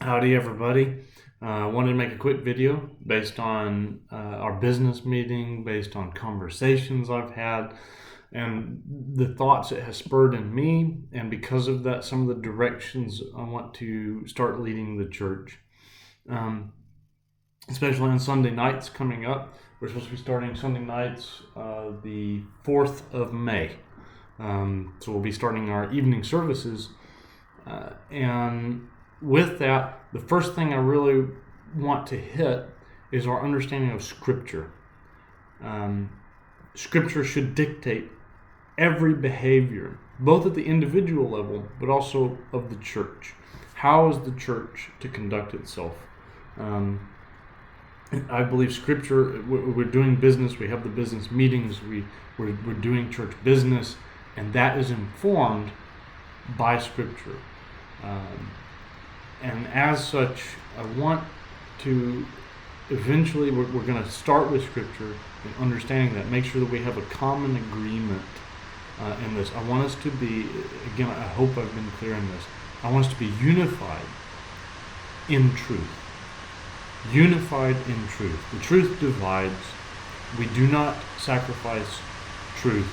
Howdy, everybody. I wanted to make a quick video based on our business meeting, based on conversations I've had, and the thoughts it has spurred in me, and because of that, some of the directions I want to start leading the church. Especially on Sunday nights coming up. We're supposed to be starting Sunday nights the 4th of May. So we'll be starting our evening services. And with that, the first thing I really want to hit is our understanding of Scripture. Scripture should dictate every behavior, both at the individual level, but also of the church. How is the church to conduct itself? I believe Scripture, we're doing business, we have the business meetings, we're doing church business, and that is informed by Scripture. And as such, I want to eventually, we're going to start with Scripture and understanding that, make sure that we have a common agreement in this. I want us to be, again, I hope I've been clear in this, I want us to be unified in truth. Unified in truth. The truth divides. We do not sacrifice truth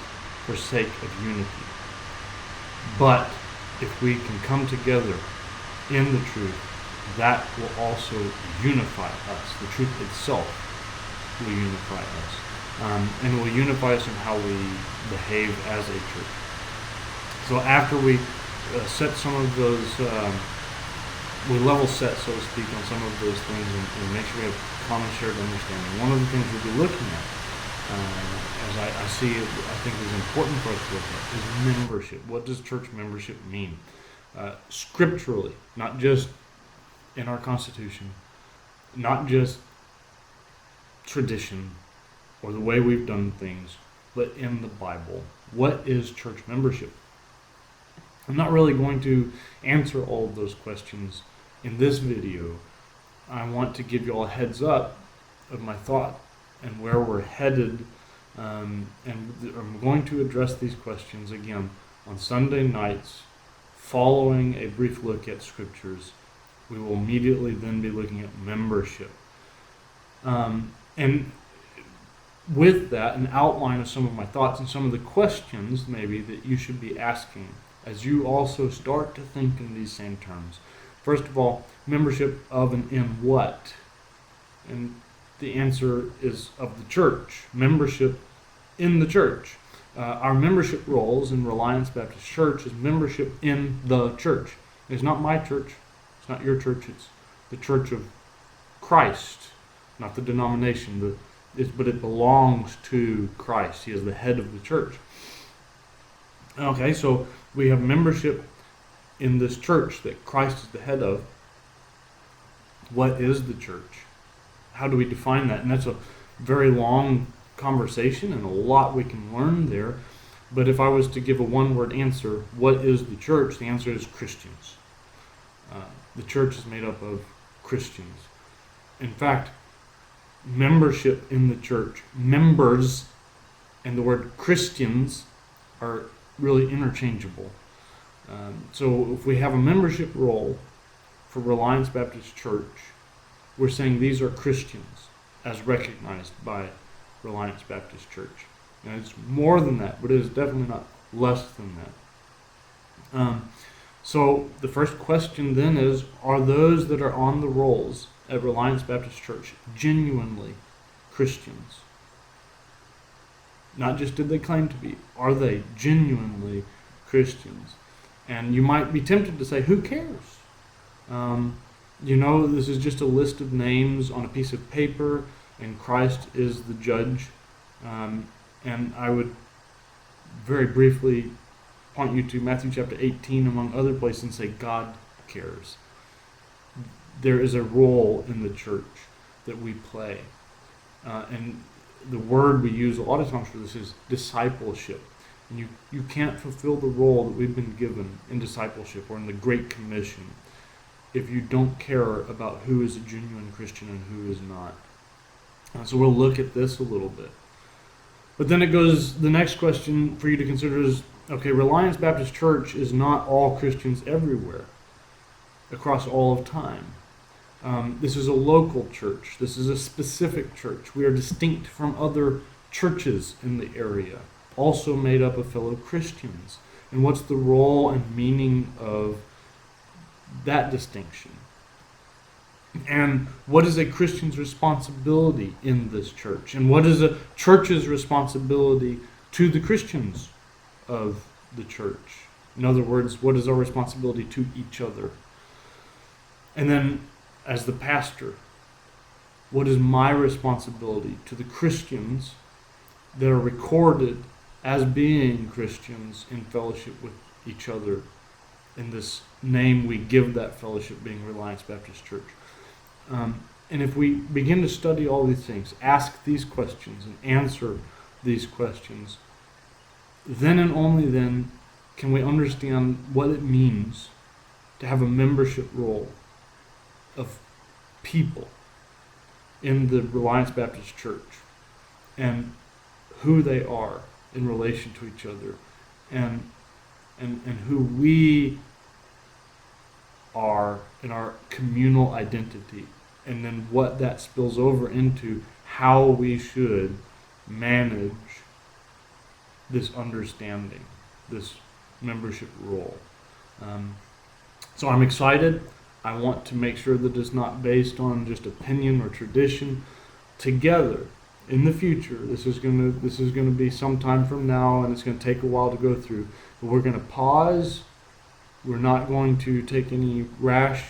for sake of unity. But if we can come together in the truth, that will also unify us. The truth itself will unify us. And it will unify us in how we behave as a church. So after we set some of those, we level set, so to speak, on some of those things and make sure we have common shared understanding. One of the things we'll be looking at, as I see it, I think is important for us to look at, is membership. What does church membership mean? Scripturally, not just in our Constitution, not just tradition or the way we've done things, but in the Bible. What is church membership? I'm not really going to answer all of those questions in this video. I want to give you all a heads up of my thought and where we're headed, and I'm going to address these questions again on Sunday nights following a brief look at Scriptures. We will immediately then be looking at membership. And with that, an outline of some of my thoughts and some of the questions maybe that you should be asking as you also start to think in these same terms. First of all, membership of and in what? And the answer is of the church. Membership in the church. Our membership roles in Reliance Baptist Church is membership in the church. It's not my church. It's not your church. It's the church of Christ, not the denomination. But it belongs to Christ. He is the head of the church. Okay, so we have membership in this church that Christ is the head of. What is the church? How do we define that? And that's a very long conversation and a lot we can learn there. But if I was to give a one-word answer, what is the church? The answer is Christians. The church is made up of Christians. In fact, membership in the church, members and the word Christians are really interchangeable. So if we have a membership role for Reliance Baptist Church, we're saying these are Christians as recognized by Reliance Baptist Church. And it's more than that, but it is definitely not less than that. So the first question then is, are those that are on the rolls at Reliance Baptist Church genuinely Christians? Not just did they claim to be, are they genuinely Christians? And you might be tempted to say, who cares? This is just a list of names on a piece of paper, and Christ is the judge. And I would very briefly point you to Matthew chapter 18, among other places, and say, God cares. There is a role in the church that we play. And the word we use a lot of times for this is discipleship. And you can't fulfill the role that we've been given in discipleship or in the Great Commission if you don't care about who is a genuine Christian and who is not. So we'll look at this a little bit. But then it goes, the next question for you to consider is, okay, Reliance Baptist Church is not all Christians everywhere. across all of time. This is a local church. This is a specific church. We are distinct from other churches in the area, also made up of fellow Christians. And what's the role and meaning of that distinction? And what is a Christian's responsibility in this church? And what is a church's responsibility to the Christians of the church? In other words, what is our responsibility to each other? And then, as the pastor, what is my responsibility to the Christians that are recorded as being Christians in fellowship with each other in this name we give that fellowship being Reliance Baptist Church? And if we begin to study all these things, ask these questions and answer these questions, then and only then can we understand what it means to have a membership role of people in the Reliance Baptist Church and who they are in relation to each other and who we are in our communal identity, and then what that spills over into how we should manage this understanding, this membership role. So I'm excited. I want to make sure that it's not based on just opinion or tradition. Together, in the future, this is going to be some time from now, and it's going to take a while to go through. But we're going to pause. We're not going to take any rash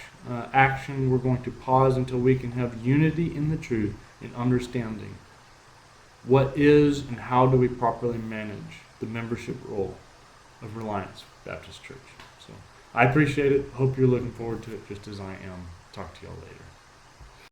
action. We're going to pause until we can have unity in the truth and understanding what is and how do we properly manage the membership role of Reliance Baptist Church. So I appreciate it. Hope you're looking forward to it just as I am. Talk to y'all later.